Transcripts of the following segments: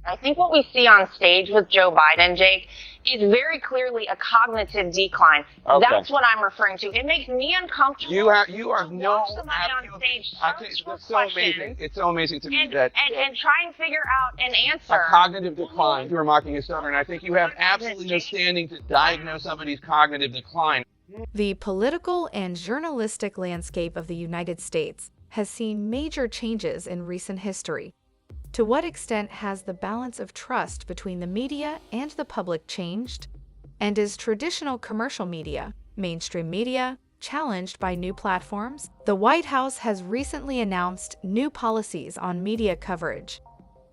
I think what we see on stage with Joe Biden, Jake, is very clearly a cognitive decline. Okay. That's what I'm referring to. It makes me uncomfortable. You are to no. watch somebody on stage search for That's so amazing. questions It's so amazing to me and, that and try and figure out an answer. a cognitive decline. You are mocking his son, and I think you have absolutely no standing to diagnose somebody's cognitive decline. The political and journalistic landscape of the United States has seen major changes in recent history. To what extent has the balance of trust between the media and the public changed? And is traditional commercial media, mainstream media, challenged by new platforms? The White House has recently announced new policies on media coverage.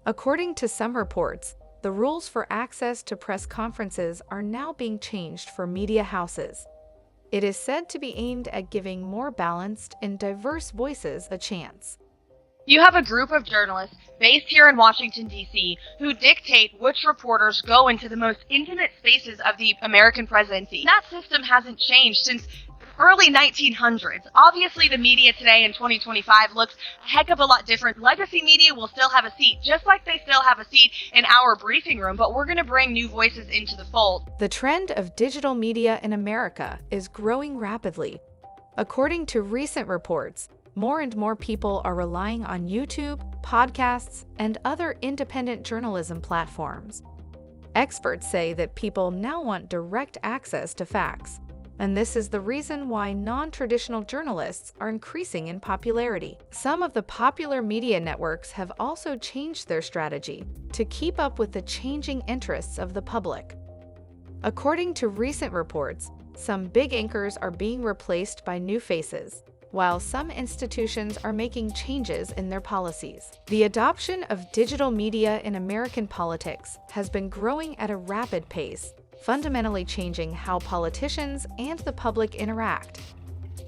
According to some reports, the rules for access to press conferences are now being changed for media houses. It is said to be aimed at giving more balanced and diverse voices a chance. You have a group of journalists based here in Washington, D.C., who dictate which reporters go into the most intimate spaces of the American presidency. That system hasn't changed since early 1900s. Obviously, the media today in 2025 looks a heck of a lot different. Legacy media will still have a seat, just like they still have a seat in our briefing room, but we're going to bring new voices into the fold. The trend of digital media in America is growing rapidly. According to recent reports, more and more people are relying on YouTube, podcasts, and other independent journalism platforms. Experts say that people now want direct access to facts, and this is the reason why non-traditional journalists are increasing in popularity. Some of the popular media networks have also changed their strategy to keep up with the changing interests of the public. According to recent reports, some big anchors are being replaced by new faces, while some institutions are making changes in their policies. The adoption of digital media in American politics has been growing at a rapid pace, fundamentally changing how politicians and the public interact.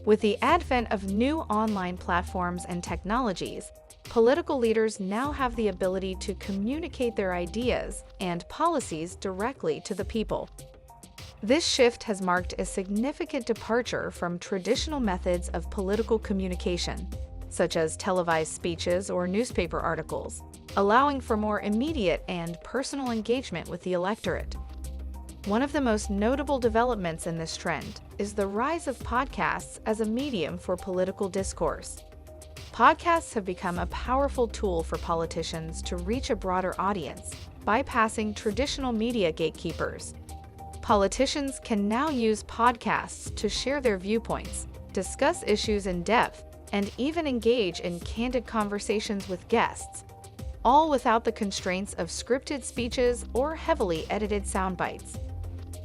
With the advent of new online platforms and technologies, political leaders now have the ability to communicate their ideas and policies directly to the people. This shift has marked a significant departure from traditional methods of political communication, such as televised speeches or newspaper articles, allowing for more immediate and personal engagement with the electorate. One of the most notable developments in this trend is the rise of podcasts as a medium for political discourse. Podcasts have become a powerful tool for politicians to reach a broader audience, bypassing traditional media gatekeepers. Politicians can now use podcasts to share their viewpoints, discuss issues in depth, and even engage in candid conversations with guests, all without the constraints of scripted speeches or heavily edited sound bites.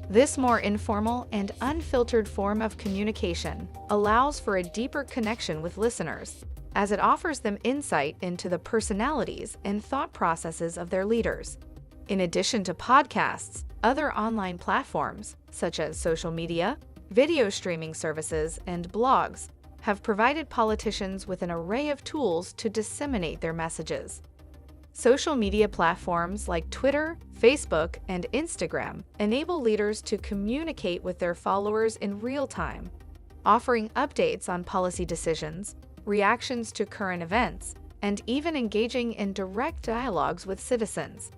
This more informal and unfiltered form of communication allows for a deeper connection with listeners, as it offers them insight into the personalities and thought processes of their leaders. In addition to podcasts, other online platforms, such as social media, video streaming services, and blogs, have provided politicians with an array of tools to disseminate their messages. Social media platforms like Twitter, Facebook, and Instagram enable leaders to communicate with their followers in real time, offering updates on policy decisions, reactions to current events, and even engaging in direct dialogues with citizens.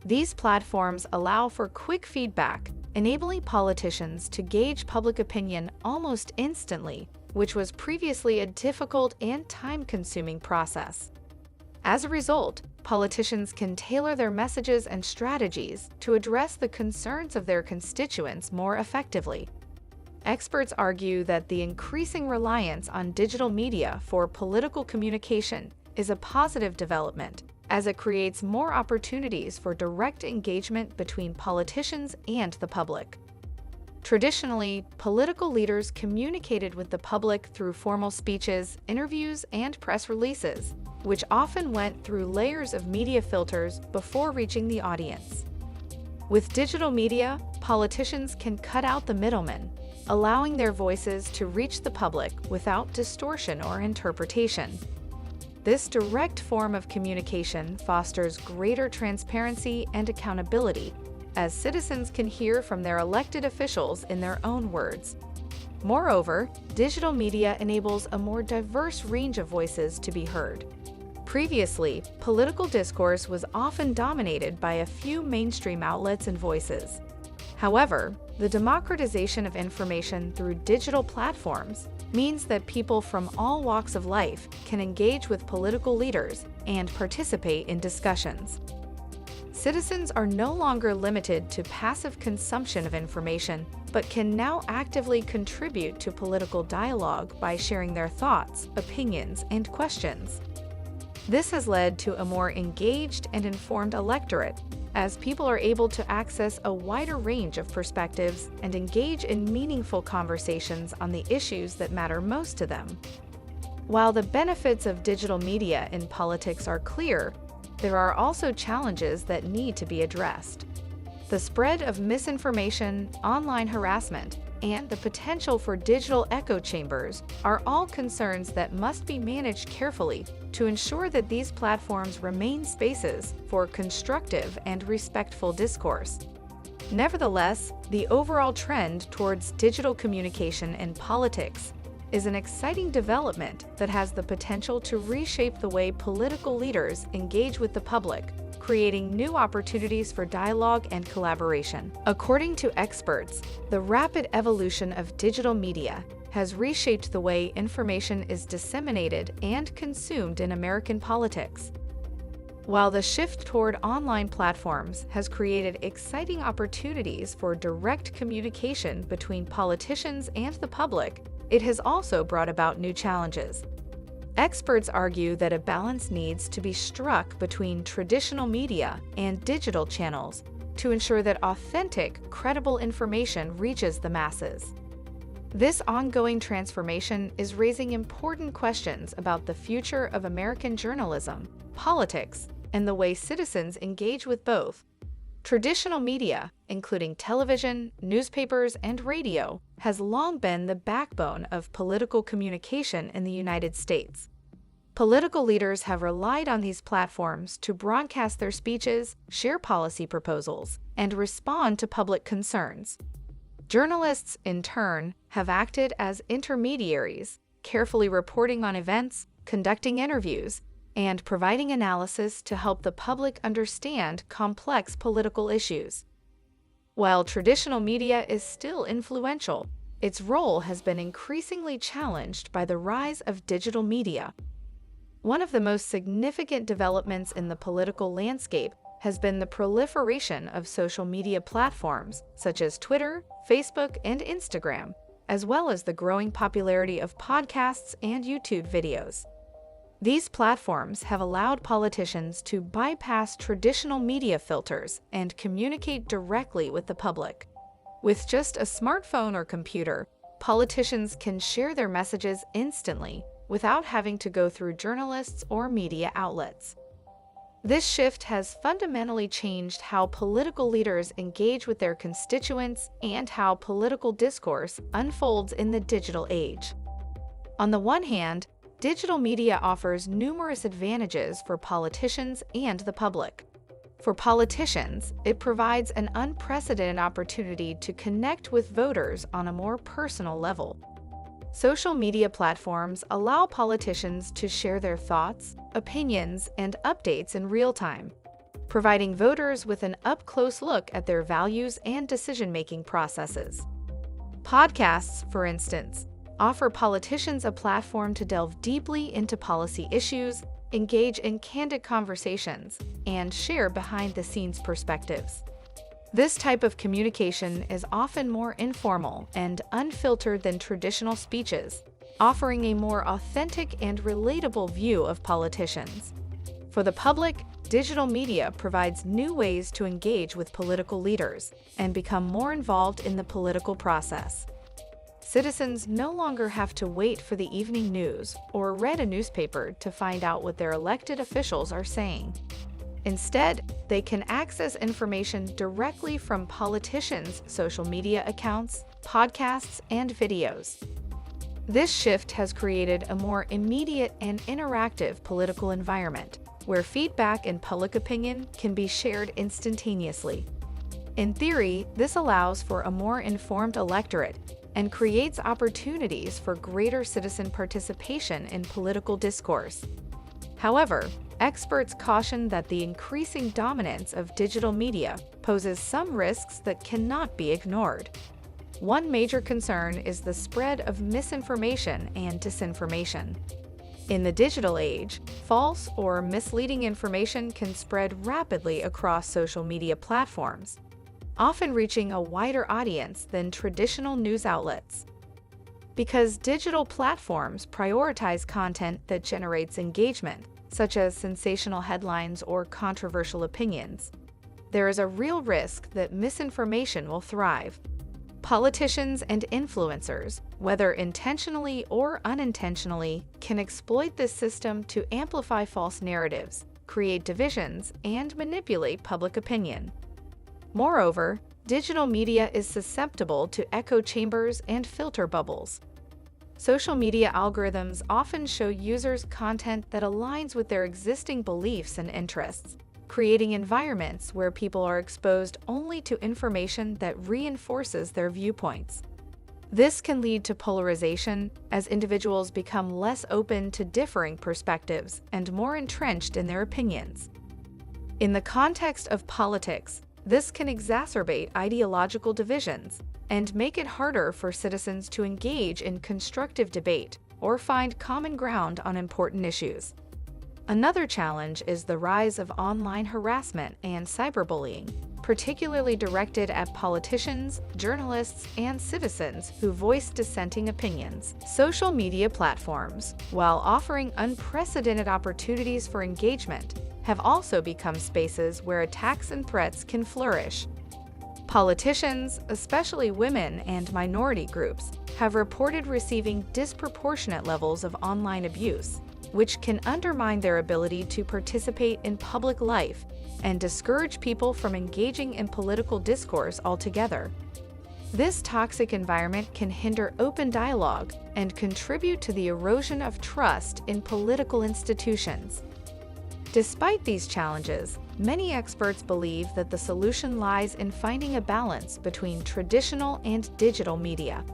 These platforms allow for quick feedback, enabling politicians to gauge public opinion almost instantly, which was previously a difficult and time-consuming process. As a result, politicians can tailor their messages and strategies to address the concerns of their constituents more effectively. Experts argue that the increasing reliance on digital media for political communication is a positive development, as it creates more opportunities for direct engagement between politicians and the public. Traditionally, political leaders communicated with the public through formal speeches, interviews, and press releases, which often went through layers of media filters before reaching the audience. With digital media, politicians can cut out the middlemen, allowing their voices to reach the public without distortion or interpretation. This direct form of communication fosters greater transparency and accountability, as citizens can hear from their elected officials in their own words. Moreover, digital media enables a more diverse range of voices to be heard. Previously, political discourse was often dominated by a few mainstream outlets and voices. However, the democratization of information through digital platforms means that people from all walks of life can engage with political leaders and participate in discussions. Citizens are no longer limited to passive consumption of information, but can now actively contribute to political dialogue by sharing their thoughts, opinions, and questions. This has led to a more engaged and informed electorate, as people are able to access a wider range of perspectives and engage in meaningful conversations on the issues that matter most to them. While the benefits of digital media in politics are clear, there are also challenges that need to be addressed. The spread of misinformation, online harassment, and the potential for digital echo chambers are all concerns that must be managed carefully to ensure that these platforms remain spaces for constructive and respectful discourse. Nevertheless, the overall trend towards digital communication in politics is an exciting development that has the potential to reshape the way political leaders engage with the public, creating new opportunities for dialogue and collaboration. According to experts, the rapid evolution of digital media has reshaped the way information is disseminated and consumed in American politics. While the shift toward online platforms has created exciting opportunities for direct communication between politicians and the public, it has also brought about new challenges. Experts argue that a balance needs to be struck between traditional media and digital channels to ensure that authentic, credible information reaches the masses. This ongoing transformation is raising important questions about the future of American journalism, politics, and the way citizens engage with both. Traditional media, including television, newspapers, and radio, has long been the backbone of political communication in the United States. Political leaders have relied on these platforms to broadcast their speeches, share policy proposals, and respond to public concerns. Journalists, in turn, have acted as intermediaries, carefully reporting on events, conducting interviews, and providing analysis to help the public understand complex political issues. While traditional media is still influential, its role has been increasingly challenged by the rise of digital media. One of the most significant developments in the political landscape has been the proliferation of social media platforms such as Twitter, Facebook, and Instagram, as well as the growing popularity of podcasts and YouTube videos. These platforms have allowed politicians to bypass traditional media filters and communicate directly with the public. With just a smartphone or computer, politicians can share their messages instantly without having to go through journalists or media outlets. This shift has fundamentally changed how political leaders engage with their constituents and how political discourse unfolds in the digital age. On the one hand, digital media offers numerous advantages for politicians and the public. For politicians, it provides an unprecedented opportunity to connect with voters on a more personal level. Social media platforms allow politicians to share their thoughts, opinions, and updates in real time, providing voters with an up-close look at their values and decision-making processes. Podcasts, for instance, offer politicians a platform to delve deeply into policy issues, engage in candid conversations, and share behind-the-scenes perspectives. This type of communication is often more informal and unfiltered than traditional speeches, offering a more authentic and relatable view of politicians. For the public, digital media provides new ways to engage with political leaders and become more involved in the political process. Citizens no longer have to wait for the evening news or read a newspaper to find out what their elected officials are saying. Instead, they can access information directly from politicians' social media accounts, podcasts, and videos. This shift has created a more immediate and interactive political environment, where feedback and public opinion can be shared instantaneously. In theory, this allows for a more informed electorate and creates opportunities for greater citizen participation in political discourse. However, experts caution that the increasing dominance of digital media poses some risks that cannot be ignored. One major concern is the spread of misinformation and disinformation. In the digital age, false or misleading information can spread rapidly across social media platforms, often reaching a wider audience than traditional news outlets. Because digital platforms prioritize content that generates engagement, such as sensational headlines or controversial opinions, there is a real risk that misinformation will thrive. Politicians and influencers, whether intentionally or unintentionally, can exploit this system to amplify false narratives, create divisions, and manipulate public opinion. Moreover, digital media is susceptible to echo chambers and filter bubbles. Social media algorithms often show users content that aligns with their existing beliefs and interests, creating environments where people are exposed only to information that reinforces their viewpoints. This can lead to polarization as individuals become less open to differing perspectives and more entrenched in their opinions. In the context of politics, this can exacerbate ideological divisions and make it harder for citizens to engage in constructive debate or find common ground on important issues. Another challenge is the rise of online harassment and cyberbullying, particularly directed at politicians, journalists, and citizens who voice dissenting opinions. Social media platforms, while offering unprecedented opportunities for engagement, have also become spaces where attacks and threats can flourish. Politicians, especially women and minority groups, have reported receiving disproportionate levels of online abuse, which can undermine their ability to participate in public life and discourage people from engaging in political discourse altogether. This toxic environment can hinder open dialogue and contribute to the erosion of trust in political institutions. Despite these challenges, many experts believe that the solution lies in finding a balance between traditional and digital media.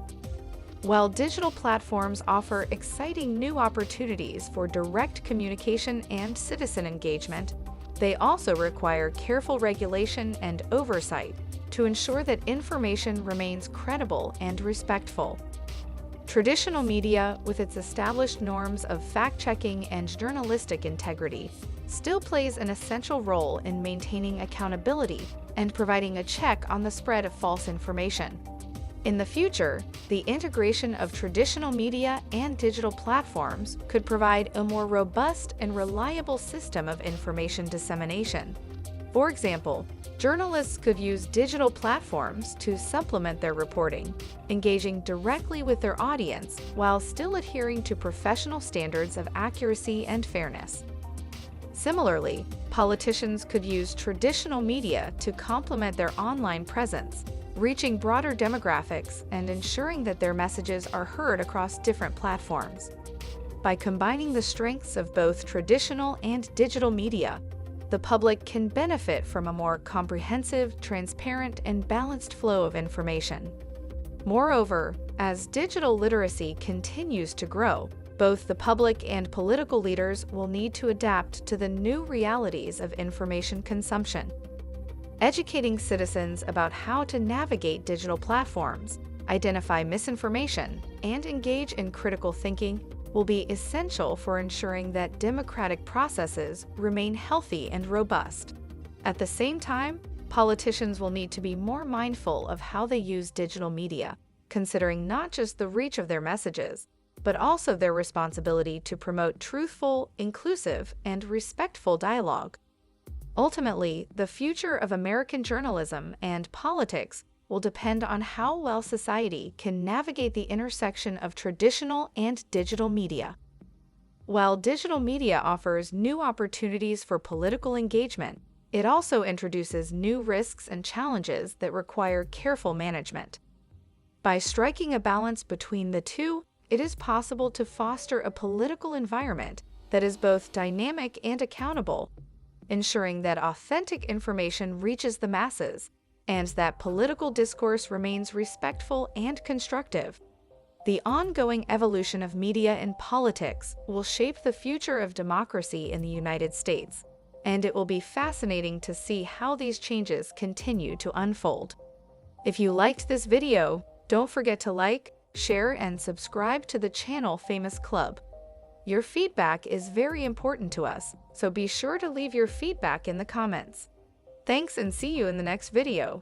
While digital platforms offer exciting new opportunities for direct communication and citizen engagement, they also require careful regulation and oversight to ensure that information remains credible and respectful. Traditional media, with its established norms of fact-checking and journalistic integrity, still plays an essential role in maintaining accountability and providing a check on the spread of false information. In the future, the integration of traditional media and digital platforms could provide a more robust and reliable system of information dissemination. For example, journalists could use digital platforms to supplement their reporting, engaging directly with their audience while still adhering to professional standards of accuracy and fairness. Similarly, politicians could use traditional media to complement their online presence, reaching broader demographics and ensuring that their messages are heard across different platforms. By combining the strengths of both traditional and digital media, the public can benefit from a more comprehensive, transparent, and balanced flow of information. Moreover, as digital literacy continues to grow, both the public and political leaders will need to adapt to the new realities of information consumption. Educating citizens about how to navigate digital platforms, identify misinformation, and engage in critical thinking will be essential for ensuring that democratic processes remain healthy and robust. At the same time, politicians will need to be more mindful of how they use digital media, considering not just the reach of their messages, but also their responsibility to promote truthful, inclusive, and respectful dialogue. Ultimately, the future of American journalism and politics will depend on how well society can navigate the intersection of traditional and digital media. While digital media offers new opportunities for political engagement, it also introduces new risks and challenges that require careful management. By striking a balance between the two, it is possible to foster a political environment that is both dynamic and accountable, ensuring that authentic information reaches the masses and that political discourse remains respectful and constructive. The ongoing evolution of media and politics will shape the future of democracy in the United States, and it will be fascinating to see how these changes continue to unfold. If you liked this video, don't forget to like, share, and subscribe to the channel Famous Club. Your feedback is very important to us, so be sure to leave your feedback in the comments. Thanks and see you in the next video.